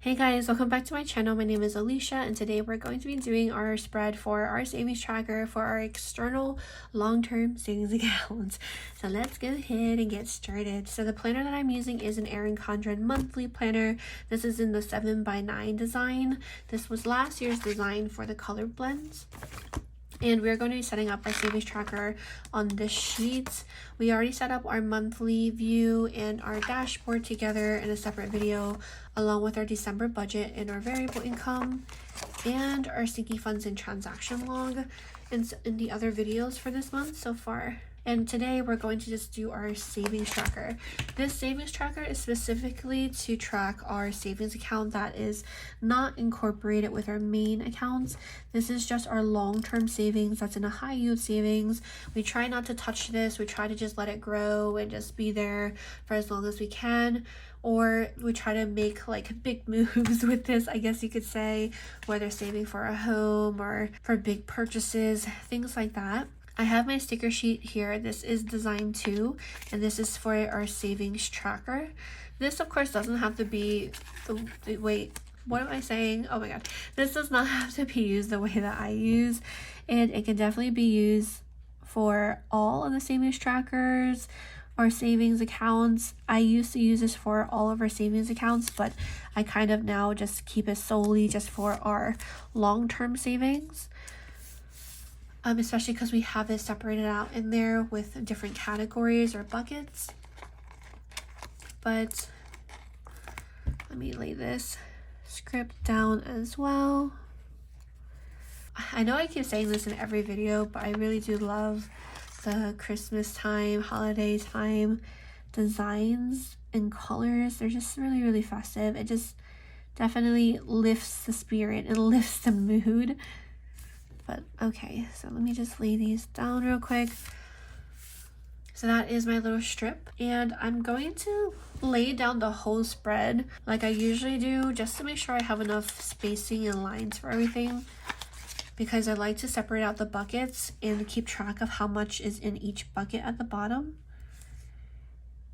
Hey guys, welcome back to my channel. My name is Alicia and today we're going to be doing our spread for our savings tracker for our external long-term savings account. So let's go ahead and get started. So the planner that I'm using is an Erin Condren monthly planner. This is in the 7x9 design. This was last year's design for the color blends. And we're going to be setting up our savings tracker on this sheet. We already set up our monthly view and our dashboard together in a separate video, along with our December budget and our variable income and our stinky funds and transaction log and in the other videos for this month so far. And today we're going to just do our savings tracker. This savings tracker is specifically to track our savings account that is not incorporated with our main accounts. This is just our long-term savings that's in a high yield savings. We try not to touch this. We try to just let it grow and just be there for as long as we can. Or we try to make like big moves with this, I guess you could say, whether saving for a home or for big purchases, things like that. I have my sticker sheet here. This is design 2 and this is for our savings tracker. This of course doesn't have to be wait, what am I saying? Oh my god. This does not have to be used the way that I use, and it can definitely be used for all of the savings trackers or savings accounts. I used to use this for all of our savings accounts, but I kind of now just keep it solely just for our long-term savings. Especially because we have it separated out in there with different categories or buckets. But let me lay this script down as well. I know I keep saying this in every video, but I really do love the Christmas time, holiday time designs and colors. They're just really, really festive. It just definitely lifts the spirit and lifts the mood. But okay, so let me just lay these down real quick. So that is my little strip, and I'm going to lay down the whole spread like I usually do, just to make sure I have enough spacing and lines for everything, because I like to separate out the buckets and keep track of how much is in each bucket at the bottom.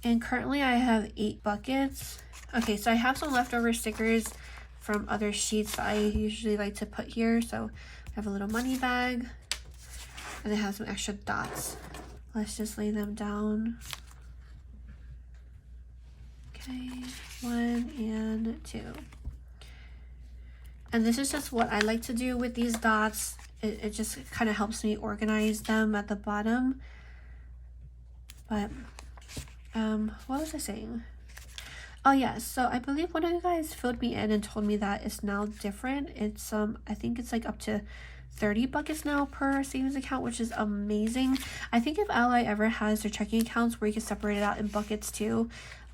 And currently I have 8 buckets. Okay, so I have some leftover stickers from other sheets that I usually like to put here. So I have a little money bag and it has some extra dots. Let's just lay them down. Okay, 1 and 2. And this is just what I like to do with these dots. It just kind of helps me organize them at the bottom. But what was I saying? Oh yes, so I believe one of you guys filled me in and told me that it's now different. It's I think it's like up to 30 buckets now per savings account, which is amazing. I think if Ally ever has their checking accounts where you can separate it out in buckets too,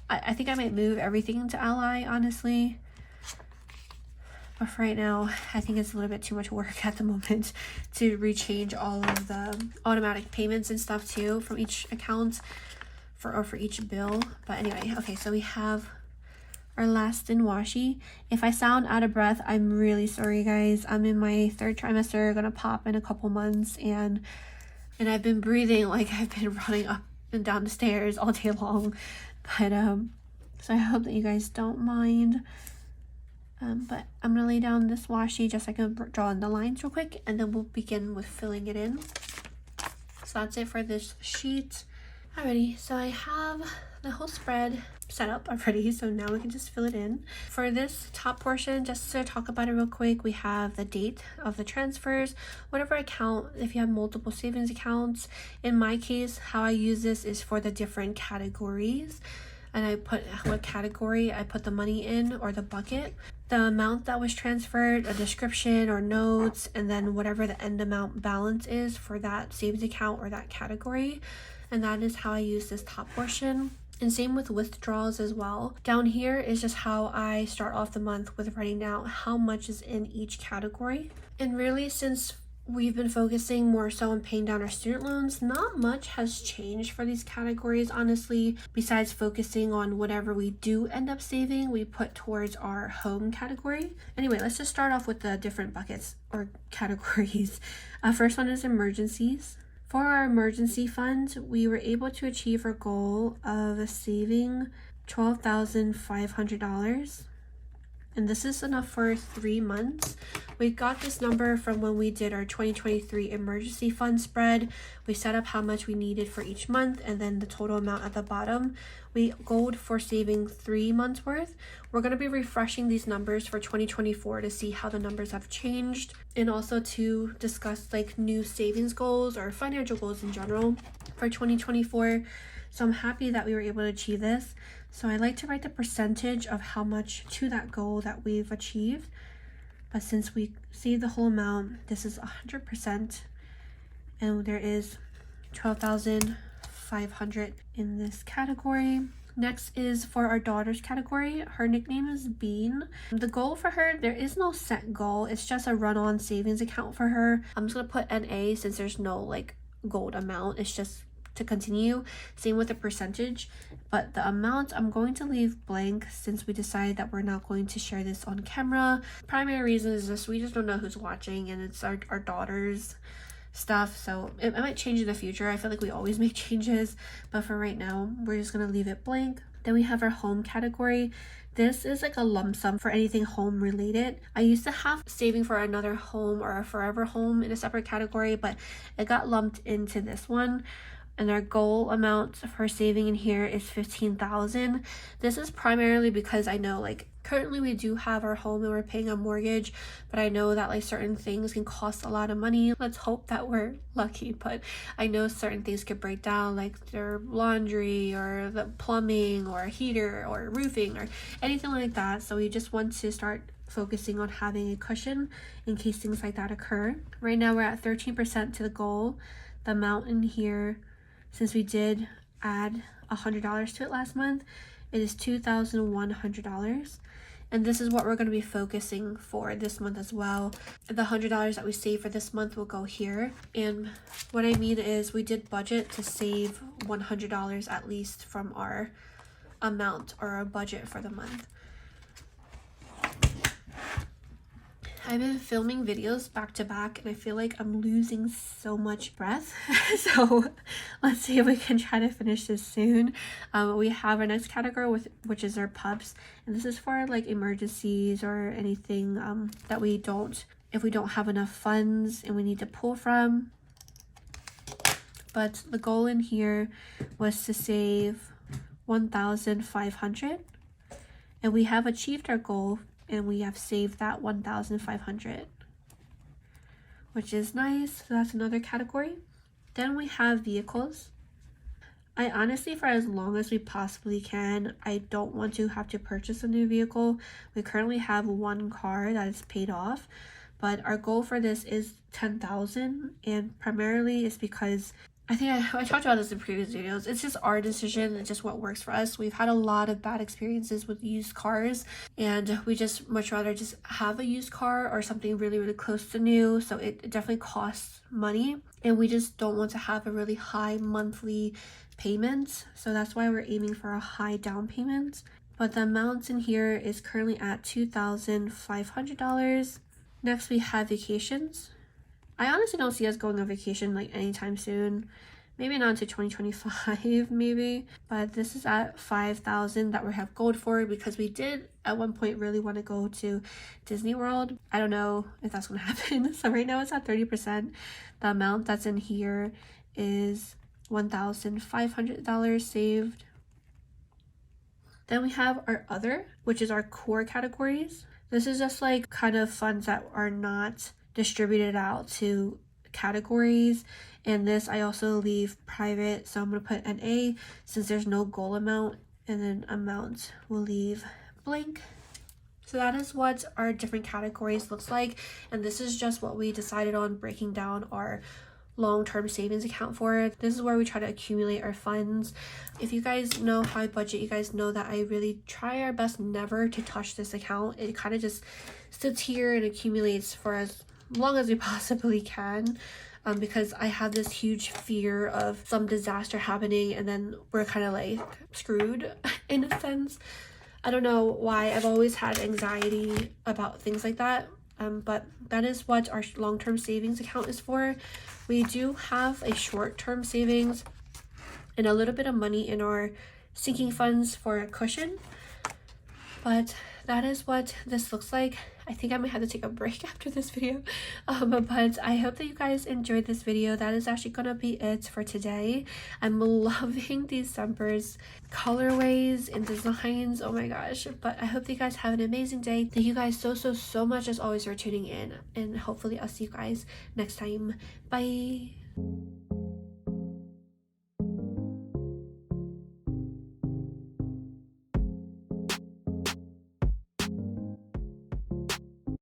I think I might move everything into Ally, honestly. But for right now, I think it's a little bit too much work at the moment to rechange all of the automatic payments and stuff too from each account for each bill. But anyway, okay, so we have our last in washi. If I sound out of breath, I'm really sorry guys. I'm in my 3rd trimester, gonna pop in a couple months, and I've been breathing like I've been running up and down the stairs all day long. But so I hope that you guys don't mind. But I'm gonna lay down this washi just so I can draw in the lines real quick, and then we'll begin with filling it in. So that's it for this sheet. Alrighty, so I have the whole spread set up already, so now we can just fill it in. For this top portion, just to talk about it real quick, we have the date of the transfers, whatever account, if you have multiple savings accounts. In my case, how I use this is for the different categories, and I put what category I put the money in, or the bucket, the amount that was transferred, a description or notes, and then whatever the end amount balance is for that savings account or that category. And that is how I use this top portion. And same with withdrawals as well. Down here is just how I start off the month with writing down how much is in each category. And really, since we've been focusing more so on paying down our student loans, not much has changed for these categories, honestly, besides focusing on whatever we do end up saving, we put towards our home category. Anyway, let's just start off with the different buckets or categories. First one is emergencies. For our emergency fund, we were able to achieve our goal of saving $12,500. and this is enough for 3 months. We got this number from when we did our 2023 emergency fund spread. We set up how much we needed for each month and then the total amount at the bottom. We goaled for saving 3 months worth. We're going to be refreshing these numbers for 2024 to see how the numbers have changed, and also to discuss like new savings goals or financial goals in general for 2024. So I'm happy that we were able to achieve this. So I like to write the percentage of how much to that goal that we've achieved. But since we saved the whole amount, this is 100%. And there is 12,500 in this category. Next is for our daughter's category. Her nickname is Bean. The goal for her, there is no set goal. It's just a run-on savings account for her. I'm just going to put NA since there's no like gold amount. It's just to continue. Same with the percentage, but the amount I'm going to leave blank since we decided that we're not going to share this on camera. Primary reason is just we just don't know who's watching, and it's our daughter's stuff, so it might change in the future. I feel like we always make changes, but for right now we're just gonna leave it blank. Then we have our home category. This is like a lump sum for anything home related. I used to have saving for another home or a forever home in a separate category, but it got lumped into this one. And our goal amount for saving in here is 15,000. This is primarily because I know like currently we do have our home and we're paying a mortgage, but I know that like certain things can cost a lot of money. Let's hope that we're lucky, but I know certain things could break down, like their laundry or the plumbing or heater or roofing or anything like that. So we just want to start focusing on having a cushion in case things like that occur. Right now we're at 13% to the goal. The amount in here, since we did add $100 to it last month, it is $2,100. And this is what we're going to be focusing for this month as well. The $100 that we save for this month will go here. And what I mean is we did budget to save $100 at least from our amount or our budget for the month. I've been filming videos back to back and I feel like I'm losing so much breath. So let's see if we can try to finish this soon. We have our next category which is our pups, and this is for like emergencies or anything that if we don't have enough funds and we need to pull from. But the goal in here was to save 1,500, and we have achieved our goal. And we have saved that 1,500, which is nice. So that's another category. Then we have vehicles. I honestly, for as long as we possibly can, I don't want to have to purchase a new vehicle. We currently have one car that is paid off, but our goal for this is 10,000, and primarily it's because I think I talked about this in previous videos. It's just our decision. It's just what works for us. We've had a lot of bad experiences with used cars, and we just much rather just have a used car or something really, really close to new. So it definitely costs money, and we just don't want to have a really high monthly payment. So that's why we're aiming for a high down payment. But the amount in here is currently at $2,500. Next, we have vacations. I honestly don't see us going on vacation like anytime soon. Maybe not until 2025 maybe. But this is at 5,000 that we have gold for, because we did at one point really want to go to Disney World. I don't know if that's going to happen. So right now it's at 30%. The amount that's in here is $1,500 saved. Then we have our other, which is our core categories. This is just like kind of funds that are not distributed out to categories, and this I also leave private, so I'm going to put an A since there's no goal amount, and then amount will leave blank. So that is what our different categories looks like, and this is just what we decided on breaking down our long-term savings account for. This is where we try to accumulate our funds. If you guys know how I budget, you guys know that I really try our best never to touch this account. It kind of just sits here and accumulates for as long as we possibly can, because I have this huge fear of some disaster happening and then we're kind of like screwed in a sense. I don't know why. I've always had anxiety about things like that, but that is what our long-term savings account is for. We do have a short-term savings and a little bit of money in our sinking funds for a cushion, but that is what this looks like. I think I might have to take a break after this video, but I hope that you guys enjoyed this video. That is actually gonna be it for today. I'm loving these Semper's colorways and designs, oh my gosh. But I hope that you guys have an amazing day. Thank you guys so much as always for tuning in, and hopefully I'll see you guys next time. Bye.